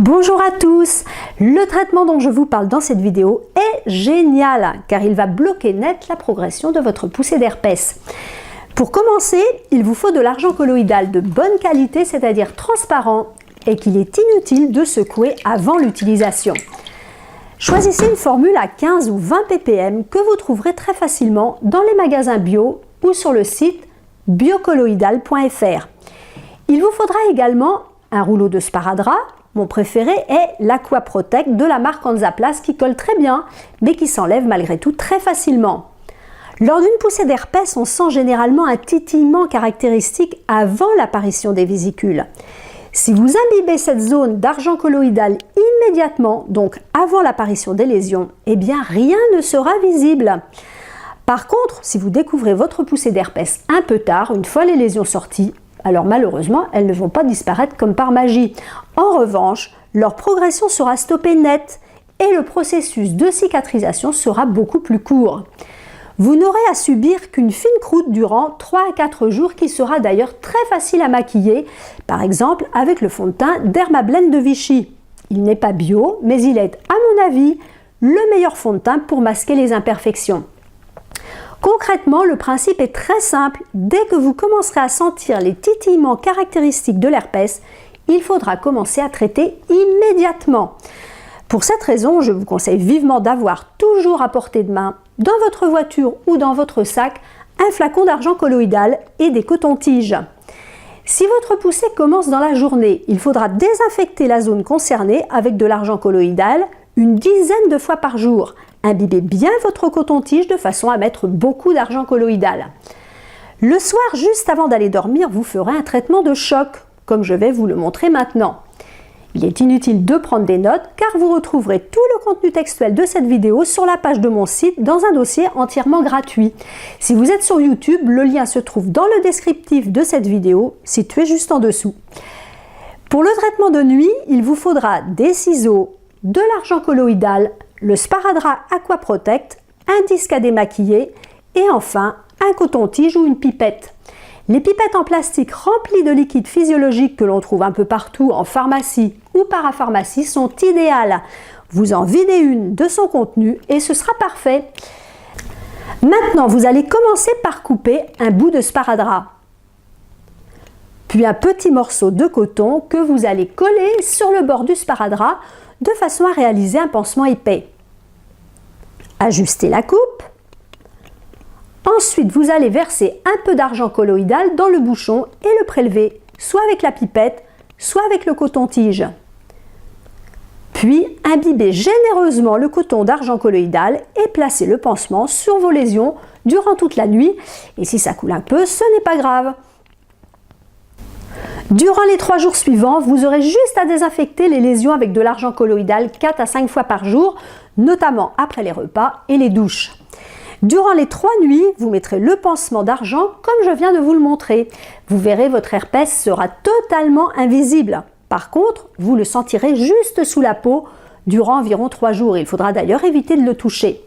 Bonjour à tous! Le traitement dont je vous parle dans cette vidéo est génial car il va bloquer net la progression de votre poussée d'herpès. Pour commencer, il vous faut de l'argent colloïdal de bonne qualité, c'est-à-dire transparent, et qu'il est inutile de secouer avant l'utilisation. Choisissez une formule à 15 ou 20 ppm que vous trouverez très facilement dans les magasins bio ou sur le site biocolloidal.fr. Il vous faudra également un rouleau de sparadrap. Mon préféré est l'Aquaprotect de la marque Hansaplast qui colle très bien, mais qui s'enlève malgré tout très facilement. Lors d'une poussée d'herpès, on sent généralement un titillement caractéristique avant l'apparition des vésicules. Si vous imbibez cette zone d'argent colloïdal immédiatement, donc avant l'apparition des lésions, eh bien rien ne sera visible. Par contre, si vous découvrez votre poussée d'herpès un peu tard, une fois les lésions sorties, alors malheureusement, elles ne vont pas disparaître comme par magie. En revanche, leur progression sera stoppée net et le processus de cicatrisation sera beaucoup plus court. Vous n'aurez à subir qu'une fine croûte durant 3 à 4 jours qui sera d'ailleurs très facile à maquiller, par exemple avec le fond de teint Dermablend de Vichy. Il n'est pas bio, mais il est, à mon avis, le meilleur fond de teint pour masquer les imperfections. Concrètement, le principe est très simple. Dès que vous commencerez à sentir les titillements caractéristiques de l'herpès, il faudra commencer à traiter immédiatement. Pour cette raison, je vous conseille vivement d'avoir toujours à portée de main, dans votre voiture ou dans votre sac, un flacon d'argent colloïdal et des cotons-tiges. Si votre poussée commence dans la journée, il faudra désinfecter la zone concernée avec de l'argent colloïdal une dizaine de fois par jour. Imbibez bien votre coton-tige de façon à mettre beaucoup d'argent colloïdal. Le soir, juste avant d'aller dormir, vous ferez un traitement de choc, comme je vais vous le montrer maintenant. Il est inutile de prendre des notes car vous retrouverez tout le contenu textuel de cette vidéo sur la page de mon site dans un dossier entièrement gratuit. Si vous êtes sur YouTube, le lien se trouve dans le descriptif de cette vidéo, situé juste en dessous. Pour le traitement de nuit, il vous faudra des ciseaux, de l'argent colloïdal, le sparadrap Aquaprotect, un disque à démaquiller et enfin un coton-tige ou une pipette. Les pipettes en plastique remplies de liquide physiologique que l'on trouve un peu partout en pharmacie ou parapharmacie sont idéales. Vous en videz une de son contenu et ce sera parfait. Maintenant, vous allez commencer par couper un bout de sparadrap, puis un petit morceau de coton que vous allez coller sur le bord du sparadrap de façon à réaliser un pansement épais. Ajustez la coupe. Ensuite, vous allez verser un peu d'argent colloïdal dans le bouchon et le prélever, soit avec la pipette, soit avec le coton-tige. Puis, imbibez généreusement le coton d'argent colloïdal et placez le pansement sur vos lésions durant toute la nuit. Et si ça coule un peu, ce n'est pas grave. Durant les 3 jours suivants, vous aurez juste à désinfecter les lésions avec de l'argent colloïdal 4 à 5 fois par jour, notamment après les repas et les douches. Durant les 3 nuits, vous mettrez le pansement d'argent comme je viens de vous le montrer. Vous verrez, votre herpès sera totalement invisible. Par contre, vous le sentirez juste sous la peau durant environ 3 jours. Il faudra d'ailleurs éviter de le toucher.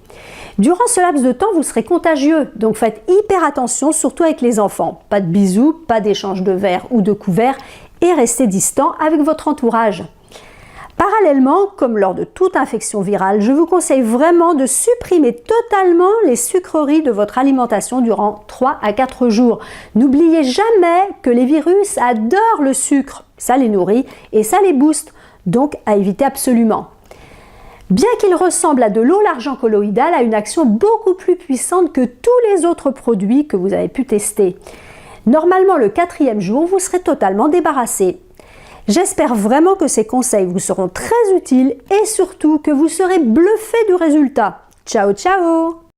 Durant ce laps de temps, vous serez contagieux, donc faites hyper attention, surtout avec les enfants. Pas de bisous, pas d'échange de verres ou de couverts et restez distant avec votre entourage. Parallèlement, comme lors de toute infection virale, je vous conseille vraiment de supprimer totalement les sucreries de votre alimentation durant 3 à 4 jours. N'oubliez jamais que les virus adorent le sucre, ça les nourrit et ça les booste, donc à éviter absolument. Bien qu'il ressemble à de l'eau, l'argent colloïdal a une action beaucoup plus puissante que tous les autres produits que vous avez pu tester. Normalement, le 4e jour, vous serez totalement débarrassé. J'espère vraiment que ces conseils vous seront très utiles et surtout que vous serez bluffé du résultat. Ciao, ciao!